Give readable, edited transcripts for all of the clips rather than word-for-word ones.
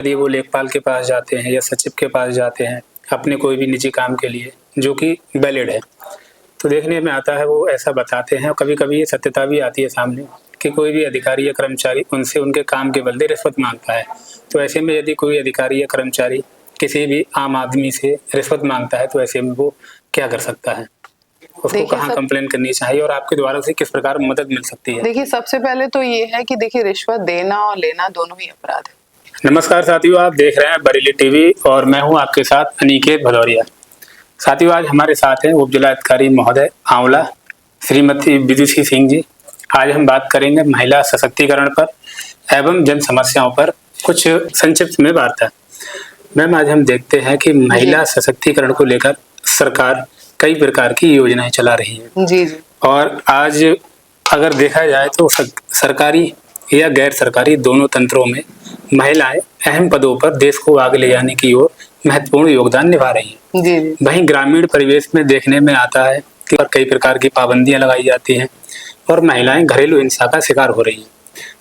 यदि वो लेखपाल के पास जाते हैं या सचिव के पास जाते हैं अपने कोई भी निजी काम के लिए जो कि वैलिड है, तो देखने में आता है वो ऐसा बताते हैं और कभी-कभी ये सत्यता भी आती है सामने कि कोई भी अधिकारी या कर्मचारी उनसे उनके काम के बदले रिश्वत माँगता है। तो ऐसे में यदि कोई अधिकारी या कर्मचारी किसी भी आम आदमी से रिश्वत माँगता है तो ऐसे में वो क्या कर सकता है? उसको कहाँ कंप्लेन करनी चाहिए और आपके द्वारा उसे किस प्रकार मदद मिल सकती है? देखिए, सबसे पहले तो ये है कि देखिए, रिश्वत देना और लेना दोनों ही अपराध है। नमस्कार साथियों, आप देख रहे हैं बरेली टीवी और मैं हूं आपके साथ अनिकेत भदौरिया। साथियों, आज हमारे साथ हैं उप जिलाधिकारी महोदय आंवला श्रीमती विदुषी सिंह जी। आज हम बात करेंगे महिला सशक्तिकरण पर एवं जन समस्याओं पर कुछ संक्षिप्त में वार्ता। मैम, आज हम देखते हैं कि महिला सशक्तिकरण को लेकर सरकार कई प्रकार की योजनाएं चला रही है जी। और आज अगर देखा जाए तो सरकारी या गैर सरकारी दोनों तंत्रों में महिलाएं अहम पदों पर देश को आगे ले जाने की ओर महत्वपूर्ण योगदान निभा रही हैं। जी। वहीं ग्रामीण परिवेश में देखने में आता है कि कई प्रकार की पाबंदियां लगाई जाती हैं और महिलाएं घरेलू हिंसा का शिकार हो रही हैं।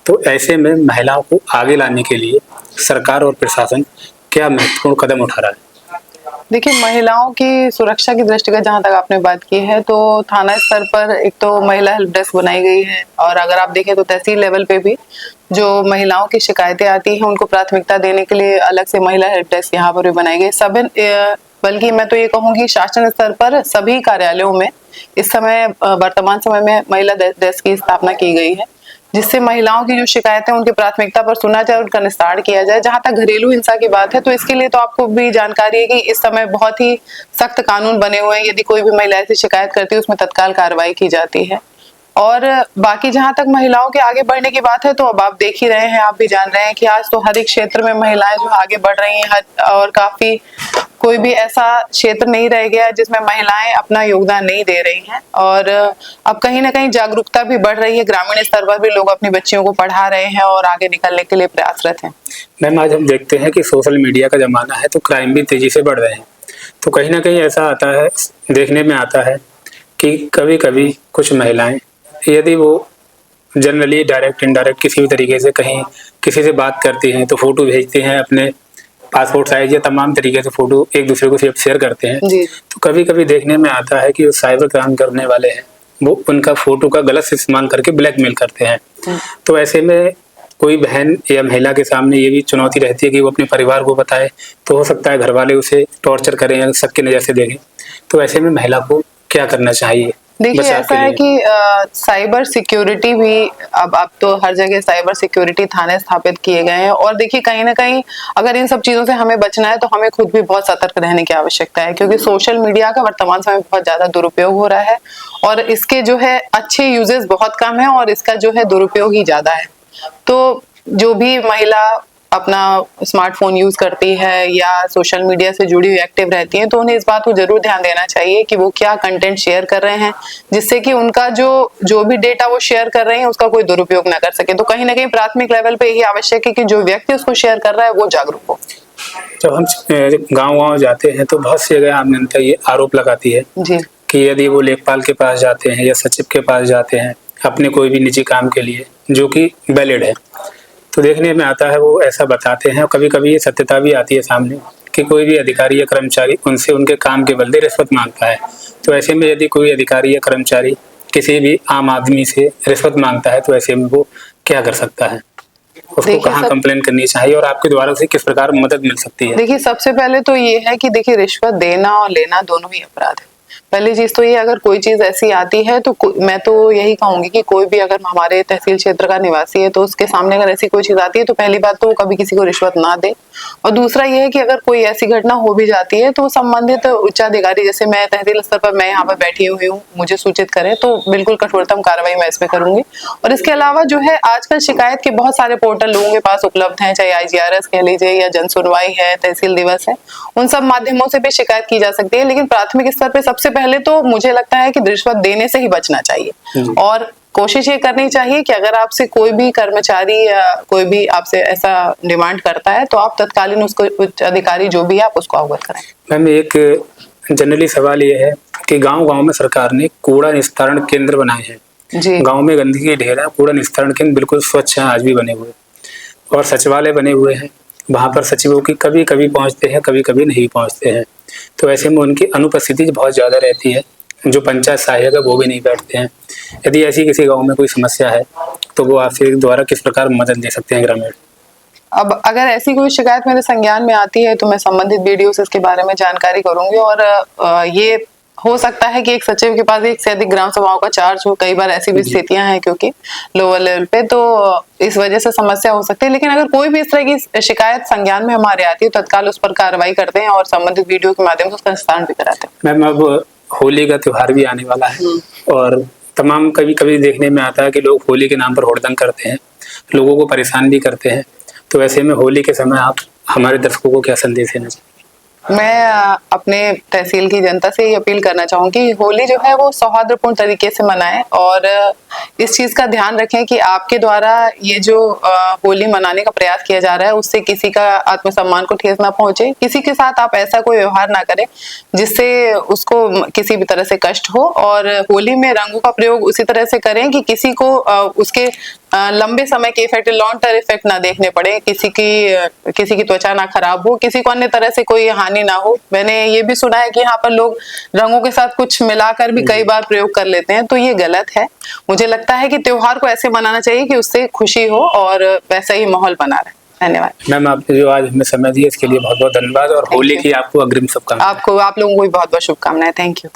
तो ऐसे में महिलाओं को आगे लाने के लिए सरकार और प्रशासन क्या महत्वपूर्ण कदम उठा रहा है? देखिए, महिलाओं की सुरक्षा की दृष्टिगत जहाँ तक आपने बात की है तो थाना स्तर पर एक तो महिला हेल्प डेस्क बनाई गई है और अगर आप देखें तो तहसील लेवल पे भी जो महिलाओं की शिकायतें आती हैं उनको प्राथमिकता देने के लिए अलग से महिला हेल्प डेस्क यहाँ पर भी बनाई गई। बल्कि मैं तो ये कहूँगी शासन स्तर पर सभी कार्यालयों में इस समय वर्तमान समय में महिला डेस्क की स्थापना की गई है, जिससे महिलाओं की जो शिकायतें उनकी प्राथमिकता पर सुना जाए, उनका निस्तारण किया जाए। जहां तक घरेलू हिंसा की बात है तो इसके लिए तो आपको भी जानकारी है कि इस समय बहुत ही सख्त कानून बने हुए हैं। यदि कोई भी महिला ऐसी शिकायत करती है उसमें तत्काल कार्रवाई की जाती है। और बाकी जहां तक महिलाओं के आगे बढ़ने की बात है तो अब आप देख ही रहे हैं, आप भी जान रहे हैं कि आज तो हर एक क्षेत्र में महिलाएं जो आगे बढ़ रही हैं और काफी कोई भी ऐसा क्षेत्र नहीं रह गया जिसमें महिलाएं अपना योगदान नहीं दे रही हैं। और अब कहीं ना कहीं जागरूकता भी बढ़ रही है, ग्रामीण स्तर पर भी लोग अपनी बच्चियों को पढ़ा रहे हैं और आगे निकलने के लिए प्रयासरत हैं। मैम, आज हम देखते हैं कि सोशल मीडिया का जमाना है तो क्राइम भी तेजी से बढ़ रहे हैं। तो कहीं ना कहीं ऐसा आता है, देखने में आता है कि कभी कभी कुछ महिलाएं यदि वो जनरली डायरेक्ट इनडायरेक्ट किसी भी तरीके से कहीं किसी से बात करती हैं तो फोटो भेजते हैं, अपने पासपोर्ट साइज या तमाम तरीके से फोटो एक दूसरे को शेयर करते हैं। तो कभी कभी देखने में आता है कि जो साइबर क्राइम करने वाले हैं वो उनका फोटो का गलत इस्तेमाल करके ब्लैकमेल करते हैं। तो ऐसे में कोई बहन या महिला के सामने ये भी चुनौती रहती है कि वो अपने परिवार को बताए, तो हो सकता है घर वाले उसे टॉर्चर करें या शक की नजर से देखें। तो ऐसे में महिला को क्या करना चाहिए? देखिए, ऐसा है कि साइबर सिक्योरिटी भी अब तो हर जगह साइबर सिक्योरिटी थाने स्थापित किए गए हैं। और देखिए, कहीं ना कहीं अगर इन सब चीजों से हमें बचना है तो हमें खुद भी बहुत सतर्क रहने की आवश्यकता है, क्योंकि सोशल मीडिया का वर्तमान समय में बहुत ज्यादा दुरुपयोग हो रहा है और इसके जो है अच्छे यूजेस बहुत कम है और इसका जो है दुरुपयोग ही ज्यादा है। तो जो भी महिला अपना स्मार्टफोन यूज करती है या सोशल मीडिया से जुड़ी हुई एक्टिव रहती हैं तो उन्हें इस बात को जरूर ध्यान देना चाहिए कि वो क्या कंटेंट शेयर कर रहे हैं, जिससे कि उनका जो भी डेटा वो शेयर कर रहे हैं उसका कोई दुरुपयोग ना कर सके। तो कहीं ना कहीं प्राथमिक लेवल पे यही आवश्यक है कि जो व्यक्ति उसको शेयर कर रहा है वो जागरूक हो। जब हम गाँव जाते हैं तो बहुत सी जगह आम जनता ये आरोप लगाती है कि यदि वो लेखपाल के पास जाते हैं या सचिव के पास जाते हैं अपने कोई भी निजी काम के लिए जो कि वैलिड है, तो देखने में आता है वो ऐसा बताते हैं और कभी-कभी ये सत्यता भी आती है सामने कि कोई भी अधिकारी या कर्मचारी उनसे उनके काम के बदले रिश्वत मांगता है। तो ऐसे में यदि कोई अधिकारी या कर्मचारी किसी भी आम आदमी से रिश्वत मांगता है तो ऐसे में वो क्या कर सकता है? उसको कहाँ कंप्लेन करनी चाहिए और आपके द्वारा उसे किस प्रकार मदद मिल सकती है? देखिए, सबसे पहले तो ये है कि देखिए, रिश्वत देना और लेना दोनों ही अपराध है। पहली चीज तो ये, अगर कोई चीज ऐसी आती है तो मैं तो यही कहूंगी कि कोई भी अगर हमारे तहसील क्षेत्र का निवासी है तो उसके सामने अगर ऐसी कोई चीज आती है तो पहली बात तो वो कभी किसी को रिश्वत ना दे। और दूसरा ये है कि अगर कोई ऐसी घटना हो भी जाती है तो संबंधित उच्चाधिकारी, जैसे मैं तहसील स्तर पर मैं यहाँ पर बैठी हुई हूँ, मुझे सूचित करें तो बिल्कुल कठोरतम कार्रवाई मैं इसमें करूंगी। और इसके अलावा जो है आजकल शिकायत के बहुत सारे पोर्टल लोगों के पास उपलब्ध हैं, चाहे IGRS कह लीजिए या जन सुनवाई है, तहसील दिवस है, उन सब माध्यमों से भी शिकायत की जा सकती है। लेकिन प्राथमिक स्तर पर सबसे पहले तो मुझे लगता है कि रिश्वत देने से ही बचना चाहिए और कोशिश ये करनी चाहिए कि अगर आपसे कोई भी कर्मचारी या कोई भी आपसे ऐसा डिमांड करता है तो आप तत्कालीन उसको उच्च अधिकारी जो भी है आप उसको अवगत करें। मैम, एक जनरली सवाल ये है कि गांव-गांव में सरकार ने कूड़ा निस्तारण केंद्र बनाए हैं। गांव में गंदगी ढेर है, कूड़ा निस्तारण केंद्र बिल्कुल स्वच्छ है, आज भी बने हुए और सचिवालय बने हुए हैं वहाँ पर सचिवों की कभी कभी पहुँचते हैं, कभी कभी नहीं पहुँचते हैं। तो ऐसे में उनकी अनुपस्थिति बहुत ज़्यादा रहती है। जो पंचायत सहायक है वो भी नहीं बैठते हैं। यदि ऐसी किसी गांव में कोई समस्या है तो वो आपके द्वारा किस प्रकार मदद ले सकते हैं ग्रामीण? अब अगर ऐसी कोई शिकायत मेरे संज्ञान में आती है तो मैं संबंधित बीडीओ से इसके बारे में जानकारी करूंगी, और ये हो सकता है कि एक सचिव के पास एक से अधिक ग्राम सभाओं का चार्ज हो। कई बार ऐसी भी स्थितियां हैं क्योंकि लोअर लेवल पे, तो इस वजह से समस्या हो सकती है। लेकिन अगर कोई भी इस तरह की शिकायत संज्ञान में हमारे आती है तो तत्काल उस पर कार्रवाई करते हैं और संबंधित वीडियो के माध्यम से उसका निस्तारण भी कराते हैं। मैम, अब होली का त्योहार भी आने वाला है और तमाम कभी कभी देखने में आता है कि लोग होली के नाम पर हुड़दंग करते हैं, लोगों को परेशान भी करते हैं। तो ऐसे में होली के समय आप हमारे दर्शकों को क्या संदेश देना चाहिए? मैं अपने तहसील की जनता से ये अपील करना चाहूंगी, होली जो है वो सौहार्दपूर्ण तरीके से मनाएं और इस चीज का ध्यान रखें कि आपके द्वारा ये जो होली मनाने का प्रयास किया जा रहा है उससे किसी का आत्मसम्मान को ठेस ना पहुंचे। किसी के साथ आप ऐसा कोई व्यवहार ना करें जिससे उसको किसी भी तरह से कष्ट हो, और होली में रंगों का प्रयोग उसी तरह से करें कि किसी को उसके लंबे समय के इफेक्ट, लॉन्ग टर्म इफेक्ट ना देखने पड़े, किसी की त्वचा ना खराब हो, किसी को अन्य तरह से कोई हानि ना हो। मैंने ये भी सुना है कि यहाँ पर लोग रंगों के साथ कुछ मिलाकर भी कई बार प्रयोग कर लेते हैं, तो ये गलत है। मुझे लगता है कि त्योहार को ऐसे मनाना चाहिए कि उससे खुशी हो और वैसा ही माहौल बना रहे। धन्यवाद मैम, आपने जो आज हमें समय दिया इसके लिए बहुत बहुत धन्यवाद और होली की आपको अग्रिम शुभकामनाएं। आपको, आप लोगों को भी बहुत बहुत शुभकामनाएं। Thank you.